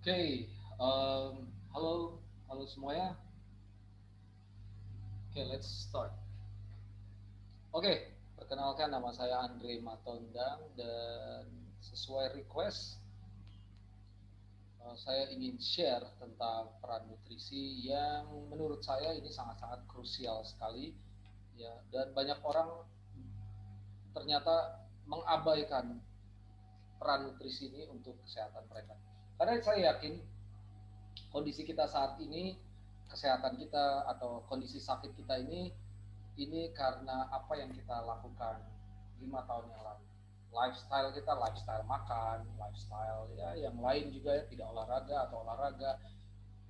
Oke, halo, halo semuanya. Oke, let's start. Oke, perkenalkan nama saya Andre Matondang dan sesuai request, saya ingin share tentang peran nutrisi yang menurut saya ini sangat-sangat krusial sekali, ya. Dan banyak orang ternyata mengabaikan peran nutrisi ini untuk kesehatan mereka. Karena saya yakin kondisi kita saat ini, kesehatan kita atau kondisi sakit kita ini karena apa yang kita lakukan 5 tahun yang lalu. Lifestyle kita, lifestyle makan, lifestyle ya yang lain juga ya, tidak olahraga atau olahraga.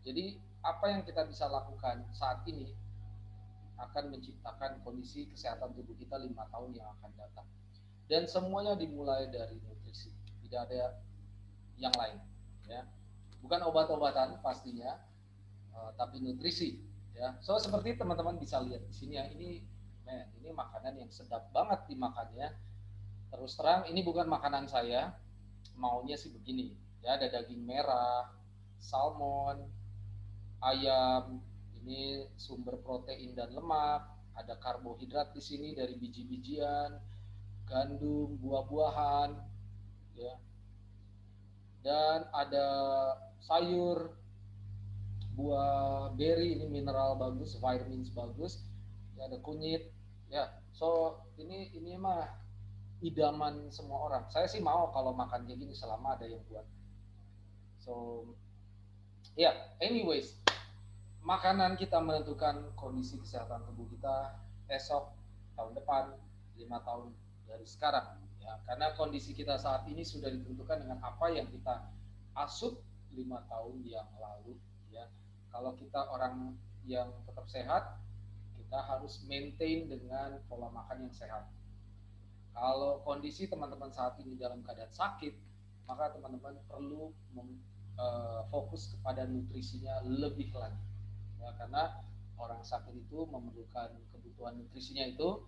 Jadi apa yang kita bisa lakukan saat ini akan menciptakan kondisi kesehatan tubuh kita 5 tahun yang akan datang. Dan semuanya dimulai dari nutrisi, tidak ada yang lain. Ya, bukan obat-obatan pastinya, tapi nutrisi. Ya, so seperti teman-teman bisa lihat di sini ya, ini makanan yang sedap banget dimakannya. Terus terang ini bukan makanan saya, maunya sih begini. Ya, ada daging merah, salmon, ayam, ini sumber protein dan lemak, ada karbohidrat di sini dari biji-bijian, gandum, buah-buahan, ya, dan ada sayur, buah berry ini mineral bagus, vitamins bagus, ya, ada kunyit, ya. So ini mah idaman semua orang. Saya sih mau kalau makan kayak gini selama ada yang buat. So ya, yeah, anyways, makanan kita menentukan kondisi kesehatan tubuh kita esok, tahun depan, 5 tahun dari sekarang. Ya, karena kondisi kita saat ini sudah ditentukan dengan apa yang kita asup 5 tahun yang lalu. Ya, kalau kita orang yang tetap sehat, kita harus maintain dengan pola makan yang sehat. Kalau kondisi teman-teman saat ini dalam keadaan sakit, maka teman-teman perlu fokus kepada nutrisinya lebih lagi. Ya, karena orang sakit itu memerlukan kebutuhan nutrisinya itu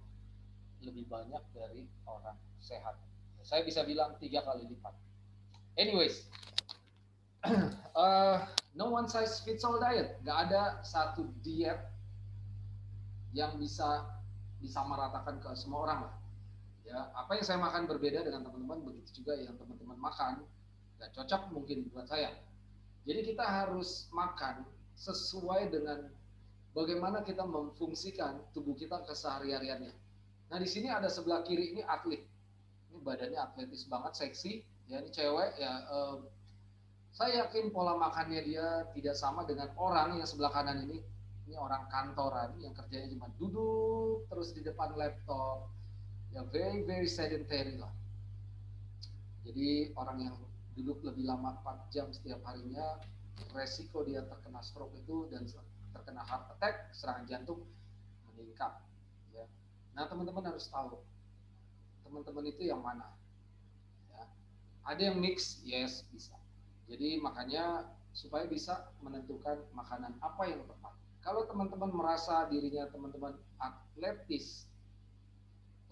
lebih banyak dari orang sehat. Ya, saya bisa bilang 3 kali lipat. Anyways, uh, no one size fits all diet. Gak ada satu diet yang bisa disamaratakan ke semua orang lah. Ya, apa yang saya makan berbeda dengan teman-teman, begitu juga yang teman-teman makan gak cocok mungkin buat saya. Jadi kita harus makan sesuai dengan bagaimana kita memfungsikan tubuh kita kesehariannya. Nah, di sini ada sebelah kiri ini atlet. Ini badannya atletis banget, seksi. Ya, ini cewek ya. Saya yakin pola makannya dia tidak sama dengan orang yang sebelah kanan ini. Ini orang kantoran yang kerjanya cuma duduk terus di depan laptop. Ya, very very sedentary lah. Jadi orang yang duduk lebih lama 4 jam setiap harinya, resiko dia terkena stroke itu dan terkena heart attack, serangan jantung meningkat. Ya. Nah, teman-teman harus tahu, teman-teman itu yang mana. Ya. Ada yang mix, yes bisa. Jadi makanya supaya bisa menentukan makanan apa yang tepat. Kalau teman-teman merasa dirinya teman-teman atletis,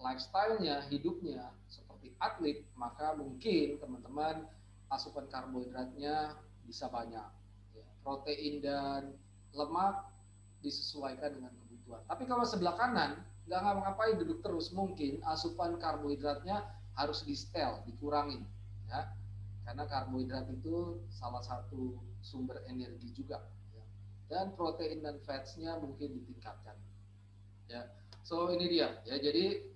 lifestyle-nya, hidupnya seperti atlet, maka mungkin teman-teman asupan karbohidratnya bisa banyak. Ya, protein dan lemak disesuaikan dengan kebutuhan. Tapi kalau sebelah kanan, nggak ngapa-ngapain duduk terus, mungkin asupan karbohidratnya harus di setel, dikurangin. Ya. Karena karbohidrat itu salah satu sumber energi juga. Ya. Dan protein dan fats-nya mungkin ditingkatkan. Ya. So ini dia. Ya, jadi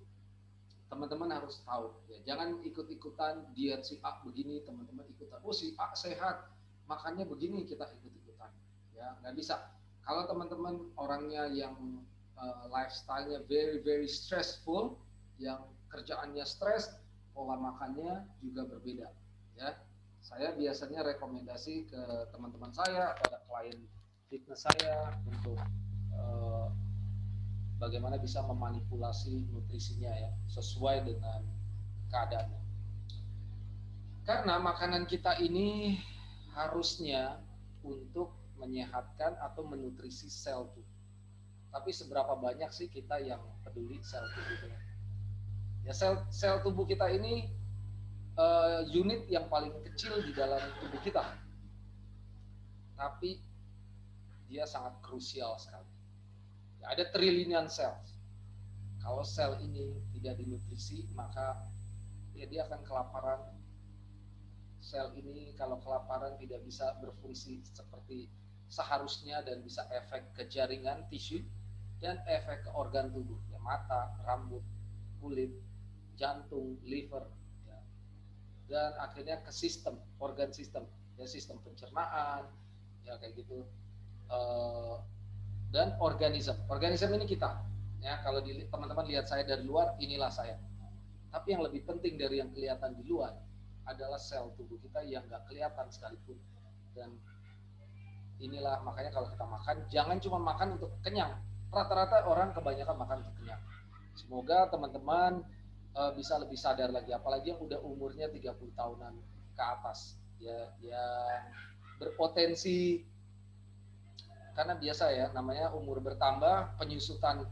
teman-teman harus tahu ya, jangan ikut-ikutan diet si A begini, teman-teman ikutan oh si A sehat makannya begini kita ikut-ikutan, ya nggak bisa. Kalau teman-teman orangnya yang lifestyle-nya very very stressful, yang kerjaannya stres, pola makannya juga berbeda. Ya, saya biasanya rekomendasi ke teman-teman saya pada klien fitness saya untuk uh, bagaimana bisa memanipulasi nutrisinya ya sesuai dengan keadaannya. Karena makanan kita ini harusnya untuk menyehatkan atau menutrisi sel tubuh. Tapi seberapa banyak sih kita yang peduli sel tubuh kita? Ya, sel tubuh kita ini unit yang paling kecil di dalam tubuh kita. tapi dia sangat krusial sekali. Ya, ada triliunan sel. Kalau sel ini tidak dinutrisi, maka ya dia akan kelaparan. Sel ini kalau kelaparan tidak bisa berfungsi seperti seharusnya dan bisa efek ke jaringan tisu dan efek ke organ tubuh, ya, mata, rambut, kulit, jantung, liver, ya, dan akhirnya ke sistem, organ sistem, ya, sistem pencernaan, ya kayak gitu. Dan organisme ini kita, ya, kalau teman-teman lihat saya dari luar, inilah saya. Tapi yang lebih penting dari yang kelihatan di luar adalah sel tubuh kita yang nggak kelihatan sekalipun. Dan inilah makanya kalau kita makan, jangan cuma makan untuk kenyang. Rata-rata orang kebanyakan makan untuk kenyang. Semoga teman-teman bisa lebih sadar lagi, apalagi yang udah umurnya 30 tahunan ke atas, ya, yang berpotensi, karena biasa ya, namanya umur bertambah, penyusutan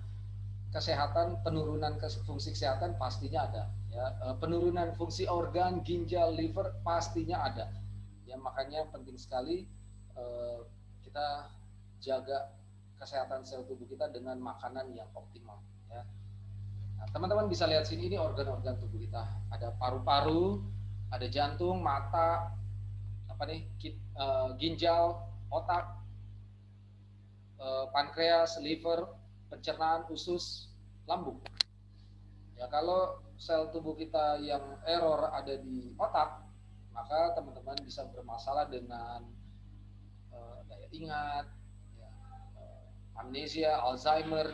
kesehatan, penurunan fungsi kesehatan pastinya ada, ya, penurunan fungsi organ, ginjal, liver pastinya ada, ya, makanya penting sekali kita jaga kesehatan sel tubuh kita dengan makanan yang optimal, ya. Nah, teman-teman bisa lihat sini, ini organ-organ tubuh kita, ada paru-paru, ada jantung, mata, apa nih, ginjal, otak, pankreas, liver, pencernaan, usus, lambung. Ya, kalau sel tubuh kita yang error ada di otak, maka teman-teman bisa bermasalah dengan daya ingat, ya, amnesia, Alzheimer,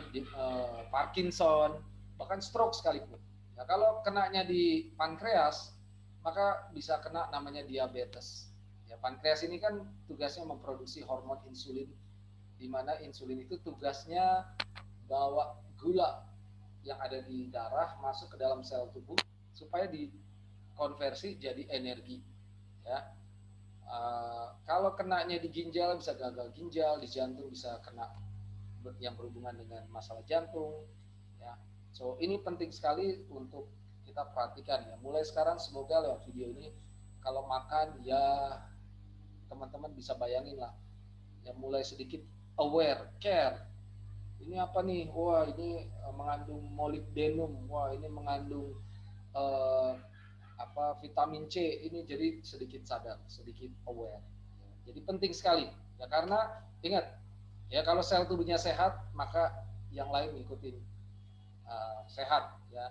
Parkinson, bahkan stroke sekalipun. Ya, kalau kenanya di pankreas, maka bisa kena namanya diabetes. Ya, pankreas ini kan tugasnya memproduksi hormon insulin, di mana insulin itu tugasnya bawa gula yang ada di darah masuk ke dalam sel tubuh supaya dikonversi jadi energi, ya. Kalau kenanya di ginjal bisa gagal ginjal, di jantung bisa kena yang berhubungan dengan masalah jantung, ya. So ini penting sekali untuk kita perhatikan, ya. Mulai sekarang semoga lewat video ini kalau makan, ya, teman-teman bisa bayangin lah, ya, mulai sedikit aware, care. Ini apa nih? Wah, ini mengandung molybdenum. Wah, ini mengandung vitamin C. Ini jadi sedikit sadar, sedikit aware. Jadi penting sekali, ya, karena ingat, ya, kalau sel tubuhnya sehat, maka yang lain ngikutin sehat, ya.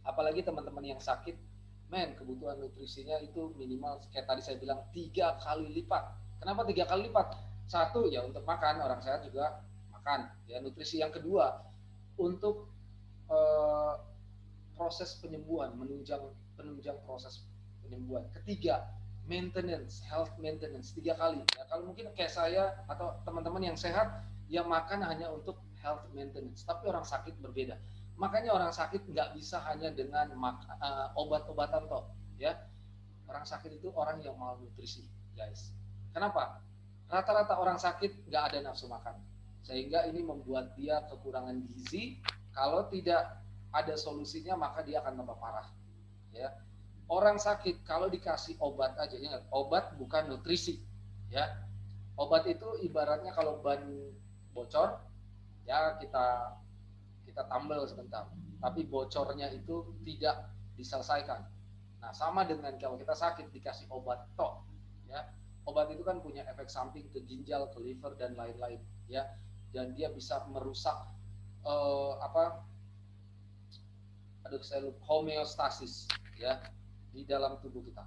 Apalagi teman-teman yang sakit, kebutuhan nutrisinya itu minimal kayak tadi saya bilang 3 kali lipat. Kenapa 3 kali lipat? Satu, ya, untuk makan, orang sehat juga makan, ya, nutrisi. Yang kedua, untuk proses penyembuhan, penunjang proses penyembuhan. Ketiga, maintenance, health maintenance, 3 kali. Ya, kalau mungkin kayak saya atau teman-teman yang sehat, yang makan hanya untuk health maintenance, tapi orang sakit berbeda. Makanya orang sakit nggak bisa hanya dengan obat-obatan toh, ya. Orang sakit itu orang yang malnutrisi, guys. Kenapa? Rata-rata orang sakit nggak ada nafsu makan, sehingga ini membuat dia kekurangan gizi. Kalau tidak ada solusinya, maka dia akan tambah parah, ya. Orang sakit kalau dikasih obat aja, ingat, obat bukan nutrisi, ya. Obat itu ibaratnya kalau ban bocor, ya, kita tambal sebentar, tapi bocornya itu tidak diselesaikan. Nah, sama dengan kalau kita sakit dikasih obat tok, ya. Obat itu kan punya efek samping ke ginjal, ke liver, dan lain-lain, ya. Dan dia bisa merusak homeostasis, ya, di dalam tubuh kita.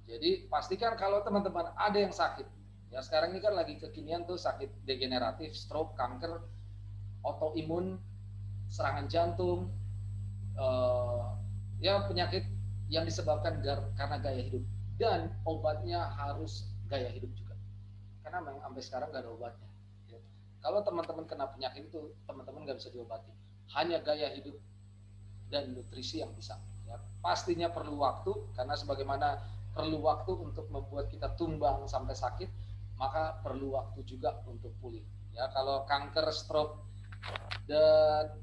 Jadi pastikan kalau teman-teman ada yang sakit, ya, sekarang ini kan lagi kekinian tuh sakit degeneratif, stroke, kanker, autoimun, serangan jantung, ya, penyakit yang disebabkan karena gaya hidup, dan obatnya harus gaya hidup juga, karena memang sampai sekarang nggak ada obatnya, ya. Kalau teman-teman kena penyakit itu, teman-teman nggak bisa diobati, hanya gaya hidup dan nutrisi yang bisa, ya. Pastinya perlu waktu, karena sebagaimana perlu waktu untuk membuat kita tumbang sampai sakit, maka perlu waktu juga untuk pulih, ya. Kalau kanker, stroke, dan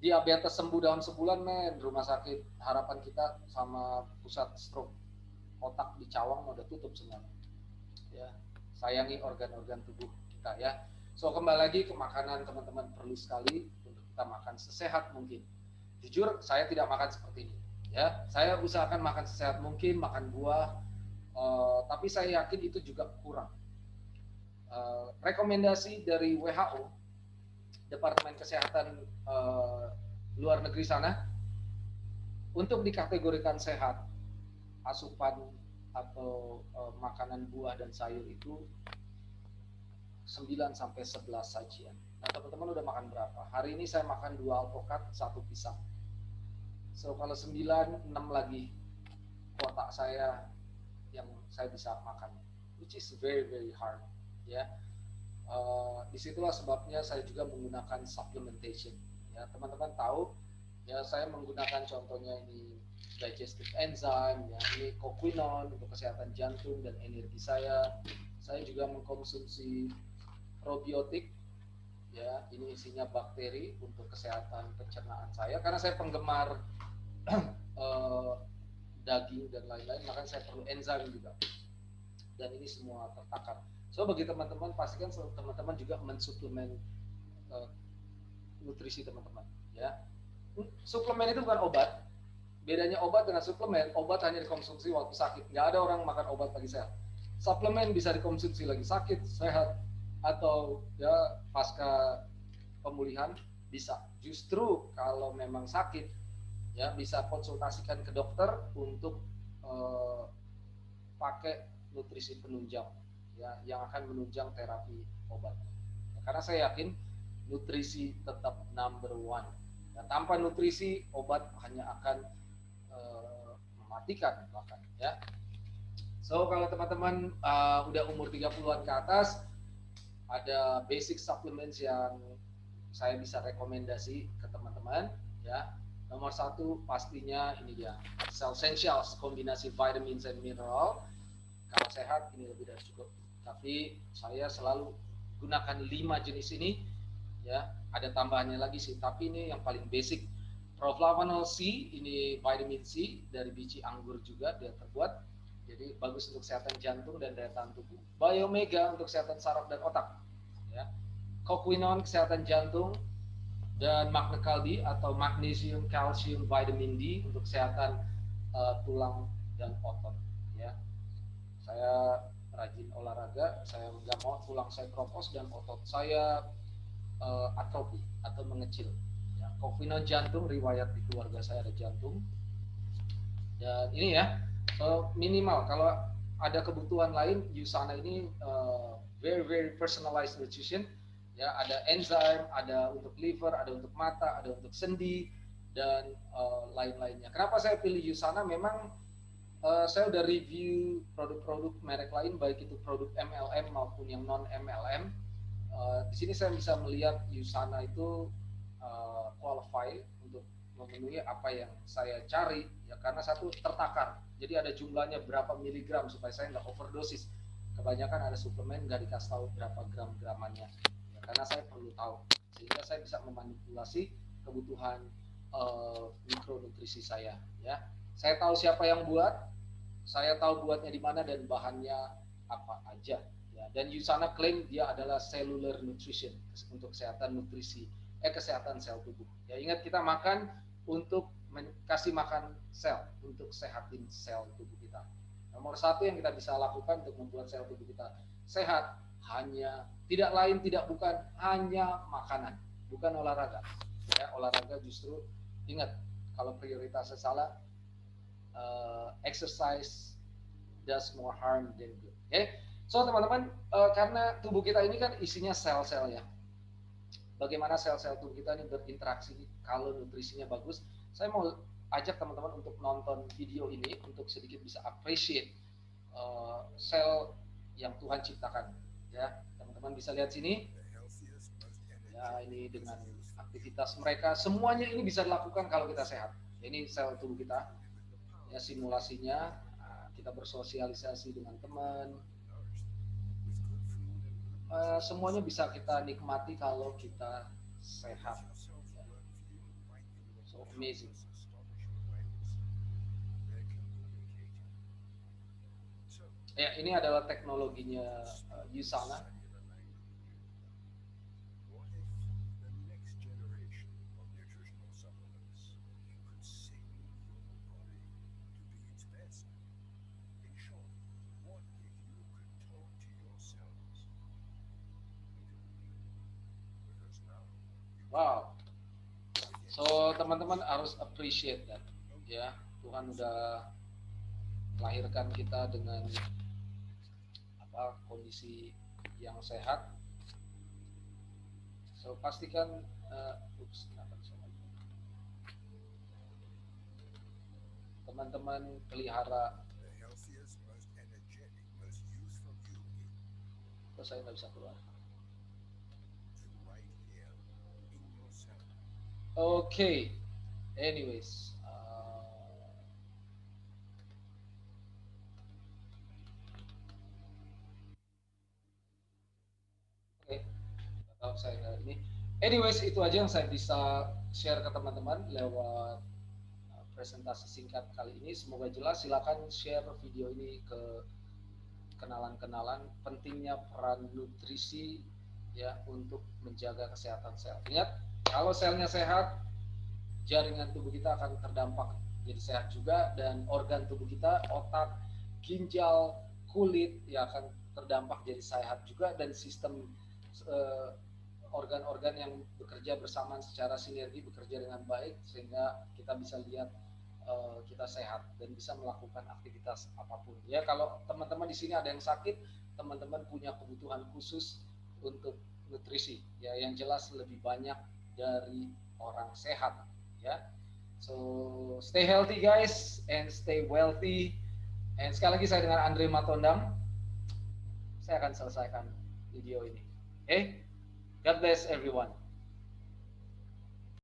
diabetes sembuh dalam sebulan, rumah sakit harapan kita sama pusat stroke otak di Cawang udah tutup semuanya, ya. sayangi organ-organ tubuh kita ya. So kembali lagi ke makanan, teman-teman perlu sekali untuk kita makan sesehat mungkin. Jujur saya tidak makan seperti ini ya. Saya usahakan makan sesehat mungkin, makan buah, tapi saya yakin itu juga kurang. Rekomendasi dari WHO, Departemen Kesehatan luar negeri sana, untuk dikategorikan sehat, asupan atau makanan buah dan sayur itu 9 sampai 11 sajian. Nah, teman-teman udah makan berapa? Hari ini saya makan 2 alpukat, 1 pisang. So, kalau 9, 6 lagi kotak saya yang saya bisa makan, which is very very hard ya. Disitulah sebabnya saya juga menggunakan supplementation ya. Teman-teman tahu ya, saya menggunakan contohnya ini digestive enzyme ya, ini coquinone untuk kesehatan jantung dan energi saya. Saya juga mengkonsumsi probiotik ya, ini isinya bakteri untuk kesehatan pencernaan saya, karena saya penggemar daging dan lain-lain, makanya saya perlu enzim juga, dan ini semua tertakar. So bagi teman-teman, pastikan teman-teman juga mensuplemen nutrisi teman-teman ya. Suplemen itu bukan obat. Bedanya obat dengan suplemen, obat hanya dikonsumsi waktu sakit. Nggak ada orang makan obat lagi sehat. Suplemen bisa dikonsumsi lagi sakit, sehat, atau ya pasca pemulihan bisa. Justru kalau memang sakit, ya bisa konsultasikan ke dokter untuk pakai nutrisi penunjang ya, yang akan menunjang terapi obat. Ya, karena saya yakin nutrisi tetap number one. Ya, tanpa nutrisi obat hanya akan mematikan bahkan ya. So kalau teman-teman udah umur 30-an ke atas, ada basic supplements yang saya bisa rekomendasi ke teman-teman ya. Nomor 1 pastinya ini dia, Cell Essentials, kombinasi vitamins and mineral. Kalau sehat ini lebih dari cukup. Tapi saya selalu gunakan 5 jenis ini ya. Ada tambahannya lagi sih, tapi ini yang paling basic. Proflavanol C, ini vitamin C dari biji anggur juga dia terbuat. Jadi bagus untuk kesehatan jantung dan daya tahan tubuh. Biomega untuk kesehatan saraf dan otak. Ya. Coquinone kesehatan jantung, dan magna kaldi atau magnesium calcium vitamin D untuk kesehatan tulang dan otot ya. Saya rajin olahraga, saya nggak mau tulang saya keropos dan otot saya atrofi atau mengecil ya. Coquinone jantung, riwayat di keluarga saya ada jantung, dan ini ya minimal kalau ada kebutuhan lain, USANA ini very very personalized nutrition ya. Ada enzim, ada untuk liver, ada untuk mata, ada untuk sendi, dan lain-lainnya. Kenapa saya pilih USANA? Memang saya udah review produk-produk merek lain, baik itu produk MLM maupun yang non MLM. Di sini saya bisa melihat USANA itu qualify untuk memenuhi apa yang saya cari ya, karena satu tertakar, jadi ada jumlahnya berapa miligram supaya saya nggak overdosis. Kebanyakan ada suplemen nggak dikasih tahu berapa gram-gramannya ya, karena saya perlu tahu sehingga saya bisa memanipulasi kebutuhan mikronutrisi saya ya. Saya tahu siapa yang buat, saya tahu buatnya di mana dan bahannya apa aja ya. Dan USANA klaim dia adalah cellular nutrition untuk kesehatan nutrisi kesehatan sel tubuh ya. Ingat, kita makan untuk kasih makan sel, untuk sehatin sel tubuh kita. Nomor 1 yang kita bisa lakukan untuk membuat sel tubuh kita sehat hanya tidak lain tidak bukan hanya makanan, bukan olahraga ya. Olahraga justru ingat, kalau prioritasnya salah, exercise does more harm than good. Okay? So teman-teman, karena tubuh kita ini kan isinya sel-sel ya. Bagaimana sel-sel tubuh kita ini berinteraksi kalau nutrisinya bagus? Saya mau ajak teman-teman untuk nonton video ini untuk sedikit bisa appreciate sel yang Tuhan ciptakan. Ya, teman-teman bisa lihat sini. Ya, ini dengan aktivitas mereka, semuanya ini bisa dilakukan kalau kita sehat. Ini sel tubuh kita. Ya, simulasinya, kita bersosialisasi dengan teman. Semuanya bisa kita nikmati kalau kita sehat. So amazing. Ya, ini adalah teknologinya USANA. Wow. So teman-teman harus appreciate that, ya. Tuhan udah melahirkan kita dengan kondisi yang sehat. So pastikan, teman-teman pelihara. Kok saya nggak bisa keluar? Okay. Anyways, okay. Tahu saya ini. Anyways, itu aja yang saya bisa share ke teman-teman lewat presentasi singkat kali ini. Semoga jelas. Silakan share video ini ke kenalan-kenalan. Pentingnya peran nutrisi ya untuk menjaga kesehatan sel. Ingat, kalau selnya sehat, jaringan tubuh kita akan terdampak jadi sehat juga, dan organ tubuh kita, otak, ginjal, kulit ya akan terdampak jadi sehat juga, dan sistem organ-organ yang bekerja bersama secara sinergi bekerja dengan baik sehingga kita bisa lihat kita sehat dan bisa melakukan aktivitas apapun. Ya, kalau teman-teman di sini ada yang sakit, teman-teman punya kebutuhan khusus untuk nutrisi. Ya, yang jelas lebih banyak dari orang sehat. Ya, so stay healthy guys and stay wealthy. And sekali lagi saya dengan Andre Matondang. Saya akan selesaikan video ini. Okay, God bless everyone.